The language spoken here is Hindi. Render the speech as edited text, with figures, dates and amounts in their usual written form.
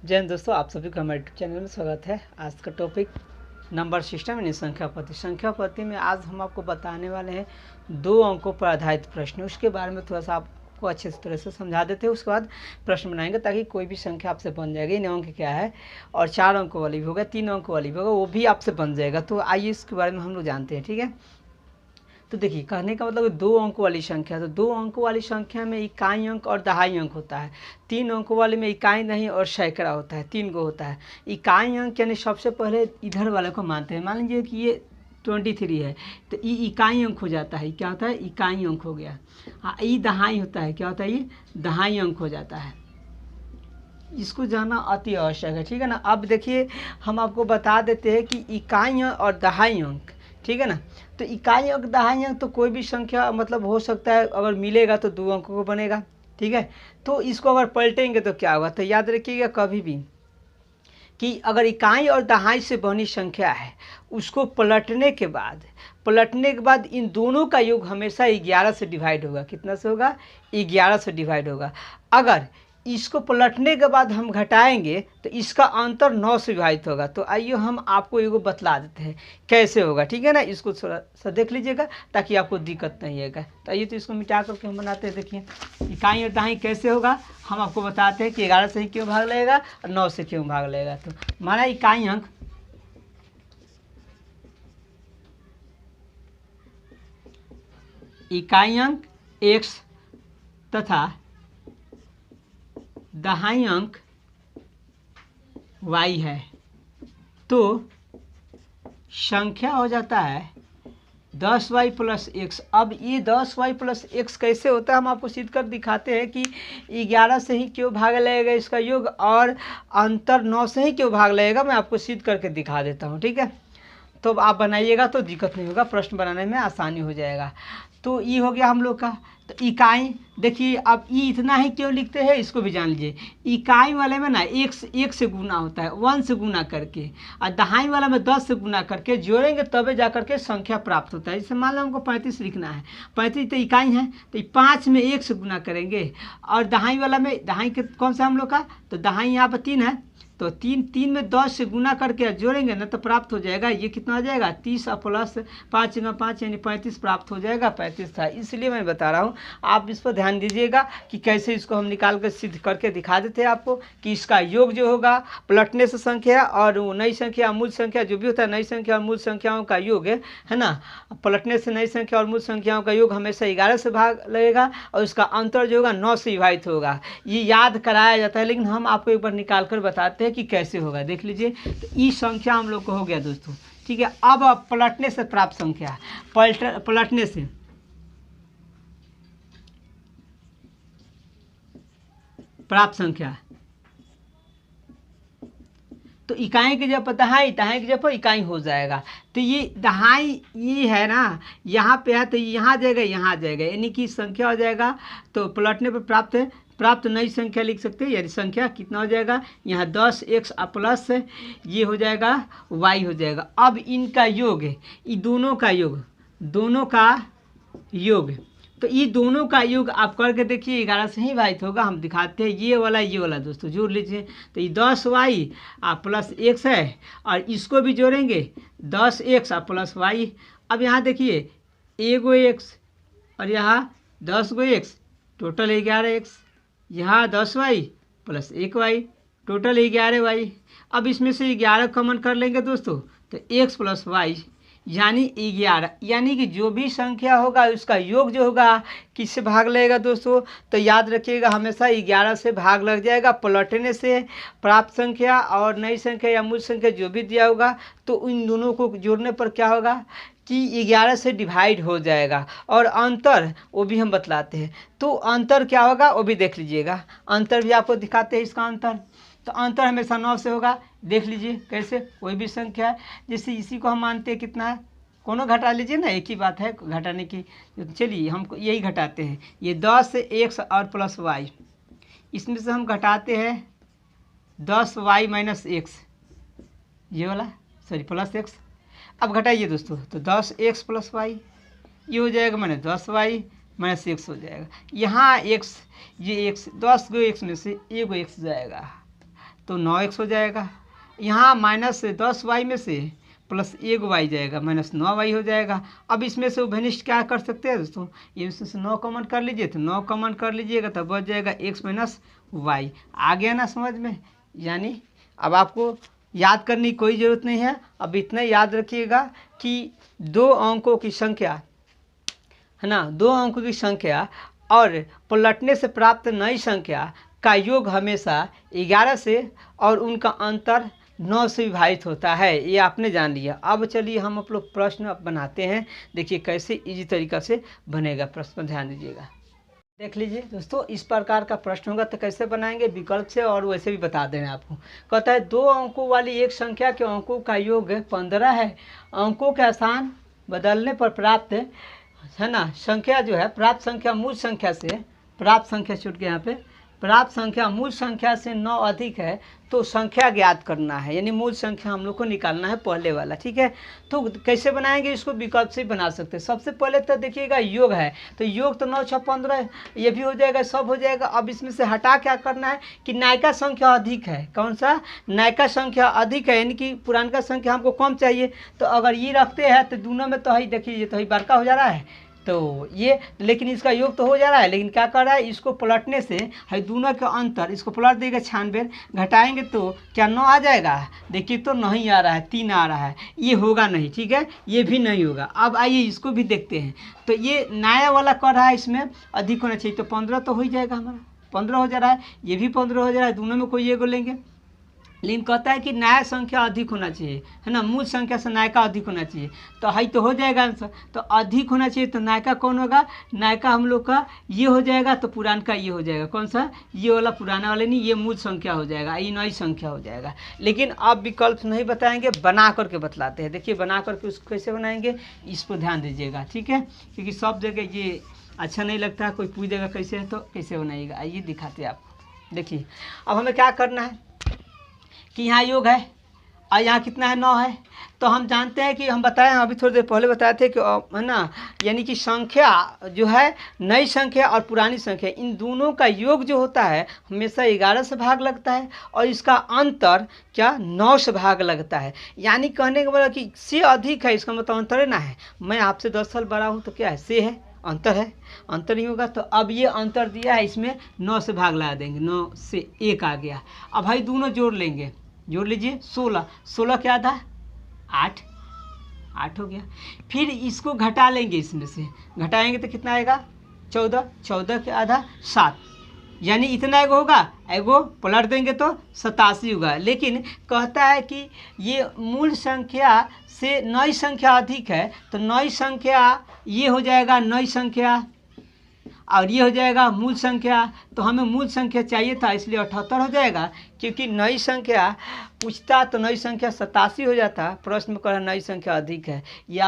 जय हिंद दोस्तों, आप सभी का हमारे यूट्यूब चैनल में स्वागत है। आज का टॉपिक नंबर सिस्टम यानी संख्या पद्धति। संख्या पद्धति में आज हम आपको बताने वाले हैं 2 अंकों पर आधारित प्रश्न। उसके बारे में थोड़ा सा आपको अच्छे तरह से समझा देते हैं, उसके बाद प्रश्न बनाएंगे ताकि कोई भी संख्या आपसे बन जाएगी। 9 अंक क्या है और 4 अंकों वाली भी होगा, 3 अंकों वाली भी होगा, वो भी आपसे बन जाएगा। तो आइए इसके बारे में हम लोग जानते हैं। ठीक है, तो देखिए कहने का मतलब 2 अंक वाली संख्या, तो 2 अंकों वाली संख्या में इकाई अंक और दहाई अंक होता है। 3 अंकों वाले में इकाई नहीं और सैकड़ा होता है, 3 को होता है। इकाई अंक यानी सबसे पहले इधर वाले को मानते हैं। मान लीजिए कि ये 23 है, तो ये इकाई अंक हो जाता है। क्या होता है? इकाई अंक हो गया। हाँ, ये दहाई होता है। क्या होता है? ये दहाई अंक हो जाता है। इसको जानना अति आवश्यक है। ठीक है ना। अब देखिए हम आपको बता देते हैं कि इकाई अंक और दहाई अंक, ठीक है ना। तो इकाई अंक दहाई अंक तो कोई भी संख्या मतलब हो सकता है, अगर मिलेगा तो 2 अंकों को बनेगा। ठीक है, तो इसको अगर पलटेंगे तो क्या होगा? तो याद रखिएगा कभी भी कि अगर इकाई और दहाई से बनी संख्या है, उसको पलटने के बाद इन दोनों का योग हमेशा 11 से डिवाइड होगा। कितना से होगा? 11 से डिवाइड होगा। अगर इसको पलटने के बाद हम घटाएंगे तो इसका अंतर 9 से विभाजित होगा। तो आइए हम आपको एगो बतला देते हैं कैसे होगा। ठीक है ना, इसको थोड़ा सा देख लीजिएगा ताकि आपको दिक्कत नहीं आएगा। तो आइए तो इसको मिटा करके हम बनाते हैं। देखिए इकाई और दहाई कैसे होगा, हम आपको बताते हैं कि 11 से ही क्यों भाग लगेगा और 9 से क्यों भाग लगेगा। तो हमारा इकाई अंक x तथा दहाई अंक y है, तो संख्या हो जाता है 10y प्लस x। अब ये 10y प्लस x कैसे होता है हम आपको सिद्ध कर दिखाते हैं कि 11 से ही क्यों भाग लगेगा इसका योग और अंतर 9 से ही क्यों भाग लगेगा, मैं आपको सिद्ध करके दिखा देता हूँ। ठीक है, तो आप बनाइएगा तो दिक्कत नहीं होगा, प्रश्न बनाने में आसानी हो जाएगा। तो ये हो गया हम लोग का। तो इकाई देखिए, अब ये इतना ही क्यों लिखते हैं इसको भी जान लीजिए। इकाई वाले में ना एक से गुना होता है, 1 से गुना करके, और दहाई वाला में 10 से गुना करके जोड़ेंगे तबे जा करके संख्या प्राप्त होता है। जैसे मान लो हमको 35 लिखना है, 35 तो इकाई है, तो 5 में 1 से गुना करेंगे। और दहाई वाला में, दहाई के कौन सा हम लोग का, तो दहाई यहाँ पर 3 है, तो 3 में 10 से गुना करके जोड़ेंगे ना तो प्राप्त हो जाएगा। ये कितना हो जाएगा? 30 और प्लस 5 × 5 यानी 35 प्राप्त हो जाएगा। 35 था, इसलिए मैं बता रहा हूँ, आप इस पर ध्यान दीजिएगा कि कैसे इसको हम निकाल कर सिद्ध करके दिखा देते हैं आपको कि इसका योग जो होगा पलटने से संख्या और नई संख्या मूल संख्या जो भी होता है, नई संख्या और मूल संख्याओं का योग है ना, पलटने से नई संख्या और मूल संख्याओं का योग हमेशा 11 से भाग लगेगा और उसका अंतर जो होगा 9 से विभाजित होगा। ये याद कराया जाता है, लेकिन हम आपको एक बार निकाल कर बताते हैं कि कैसे होगा। देख लीजिए, तो ई संख्या हम लोग को हो गया दोस्तों। ठीक है, अब पलटने से प्राप्त संख्या, पलटने से प्राप्त संख्या, तो इकाई की जब दहाई, दहाई की जब इकाई हो जाएगा। तो ये दहाई ये है ना, यहाँ पे है तो यहाँ जाएगा, यहाँ जाएगा, यानी कि संख्या हो जाएगा। तो पलटने पर प्राप्त नई संख्या लिख सकते हैं, यानी संख्या कितना हो जाएगा, यहाँ 10x प्लस ये हो जाएगा y हो जाएगा। अब इनका योग, ये दोनों का योग, तो ये दोनों का योग आप करके देखिए 11 से ही भाजित होगा। हम दिखाते हैं, ये वाला दोस्तों जोड़ लीजिए। तो ये 10y प्लस x है और इसको भी जोड़ेंगे 10x प्लस y। अब यहाँ देखिए एगो x और यहाँ 10 गो x, टोटल 11x, यहाँ 10y plus 1y, total 11y। अब इसमें से 11 कॉमन कर लेंगे दोस्तों, तो x प्लस y यानी 11, यानी कि जो भी संख्या होगा उसका योग जो होगा किससे भाग लगेगा दोस्तों? तो याद रखिएगा हमेशा 11 से भाग लग जाएगा। पलटने से प्राप्त संख्या और नई संख्या या मूल संख्या जो भी दिया होगा, तो इन दोनों को जोड़ने पर क्या होगा कि 11 से डिवाइड हो जाएगा। और अंतर वो भी हम बतलाते हैं, तो अंतर क्या होगा वो भी देख लीजिएगा। अंतर भी आपको दिखाते हैं इसका अंतर। तो अंतर हमेशा 9 से होगा। देख लीजिए कैसे, कोई भी संख्या है, जैसे इसी को हम मानते हैं कितना है, कोनो घटा लीजिए ना, एक ही बात है घटाने की। चलिए हम यही घटाते हैं, ये 10x और प्लस y, इसमें से हम घटाते हैं 10y माइनस x, ये वाला सॉरी प्लस x। अब घटाइए दोस्तों, तो 10x प्लस y ये हो जाएगा, मैंने 10y माइनस x हो जाएगा। यहाँ x, ये x 10 गो x में से एगो x जाएगा, तो 9x हो जाएगा। यहाँ -10y में से +1y जाएगा, -9y हो जाएगा। अब इसमें से उभयनिष्ठ क्या कर सकते हैं दोस्तों, ये इसमें से 9 कॉमन कर लीजिए, तो 9 कॉमन कर लीजिएगा तो बच जाएगा x - y। आ गया ना समझ में। यानी अब आपको याद करने की कोई ज़रूरत नहीं है। अब इतना याद रखिएगा कि 2 अंकों की संख्या है ना, 2 अंकों की संख्या और पलटने से प्राप्त नई संख्या का योग हमेशा 11 से और उनका अंतर 9 से विभाजित होता है। ये आपने जान लिया। अब चलिए हम आप लोग प्रश्न बनाते हैं। देखिए कैसे इजी तरीक़ा से बनेगा प्रश्न पर ध्यान दीजिएगा। देख लीजिए दोस्तों, इस प्रकार का प्रश्न होगा तो कैसे बनाएंगे, विकल्प से और वैसे भी बता दें आपको। कहता है 2 अंकों वाली एक संख्या के अंकों का योग 15 है। अंकों के स्थान बदलने पर प्राप्त है ना संख्या जो है, प्राप्त संख्या मूल संख्या से, प्राप्त संख्या छूट गया यहाँ पे, प्राप्त संख्या मूल संख्या से 9 अधिक है तो संख्या ज्ञात करना है। यानी मूल संख्या हम लोग को निकालना है पहले वाला, ठीक है। तो कैसे बनाएंगे इसको, विकल्प से बना सकते हैं। सबसे पहले तो देखिएगा योग है, तो योग तो 9 6 15 ये भी हो जाएगा, सब हो जाएगा। अब इसमें से हटा क्या करना है कि नायका संख्या अधिक है। कौन सा, नायका संख्या अधिक है, यानी कि पुरानका संख्या हमको कम चाहिए। तो अगर ये रखते हैं तो दोनों में तो ही देखिए तो ही बड़का हो जा रहा है, तो ये, लेकिन इसका योग तो हो जा रहा है, लेकिन क्या कर रहा है, इसको पलटने से है दोनों का अंतर, इसको पलट देगा 96, घटाएंगे तो क्या 9 आ जाएगा। देखिए तो नहीं आ रहा है, 3 आ रहा है, ये होगा नहीं, ठीक है, ये भी नहीं होगा। अब आइए इसको भी देखते हैं। तो ये नया वाला कर रहा है, इसमें अधिक होना चाहिए, तो 15 तो हो ही जाएगा हमारा, 15 हो जा रहा है, ये भी 15 हो जा रहा है, दोनों में कोई एगो लेंगे। लेकिन कहता है कि नया संख्या अधिक होना चाहिए, है ना, मूल संख्या से नायका अधिक होना चाहिए, तो हाई तो हो जाएगा आंसर। तो अधिक होना चाहिए तो नायका कौन होगा, नायका हम लोग का ये हो जाएगा, तो पुरान का ये हो जाएगा। कौन सा, ये वाला पुराना वाले नहीं, ये मूल संख्या हो जाएगा, ये नई संख्या हो जाएगा। लेकिन अब विकल्प नहीं बताएंगे, बना करके बतलाते हैं। देखिए बना करके उसको कैसे बनाएंगे, इस पर ध्यान दीजिएगा, ठीक है, क्योंकि सब जगह ये अच्छा नहीं लगता है। कोई पूछ देगा कैसे है तो कैसे बनाइएगा, आइए दिखाते हैं आपको। देखिए अब हमें क्या करना है कि यहाँ योग है और यहाँ कितना है, 9 है। तो हम जानते हैं कि हम बताए, हम अभी थोड़ी देर पहले बताए थे कि है ना, यानी कि संख्या जो है, नई संख्या और पुरानी संख्या, इन दोनों का योग जो होता है हमेशा 11 से भाग लगता है और इसका अंतर क्या 9 से भाग लगता है। यानी कहने का मतलब कि से अधिक है, इसका मतलब अंतर है ना है। मैं आपसे 10 साल बड़ा हूँ तो क्या है, से है, अंतर है, अंतर नहीं होगा। तो अब ये अंतर दिया है, इसमें 9 से भाग लगा देंगे, 9 से 1 आ गया। अब भाई दोनों जोड़ लेंगे, जोड़ लीजिए 16, 16 क्या था 8, 8 हो गया। फिर इसको घटा लेंगे, इसमें से घटाएंगे तो कितना आएगा 14, 14 के आधा 7, यानी इतना एगो होगा, एगो पलट देंगे तो 87 होगा। लेकिन कहता है कि ये मूल संख्या से नई संख्या अधिक है, तो नई संख्या ये हो जाएगा नई संख्या और ये हो जाएगा मूल संख्या। तो हमें मूल संख्या चाहिए था, इसलिए 78 हो जाएगा, क्योंकि नई संख्या पूछता तो नई संख्या 87 हो जाता। प्रश्न में कह रहा नई संख्या अधिक है। या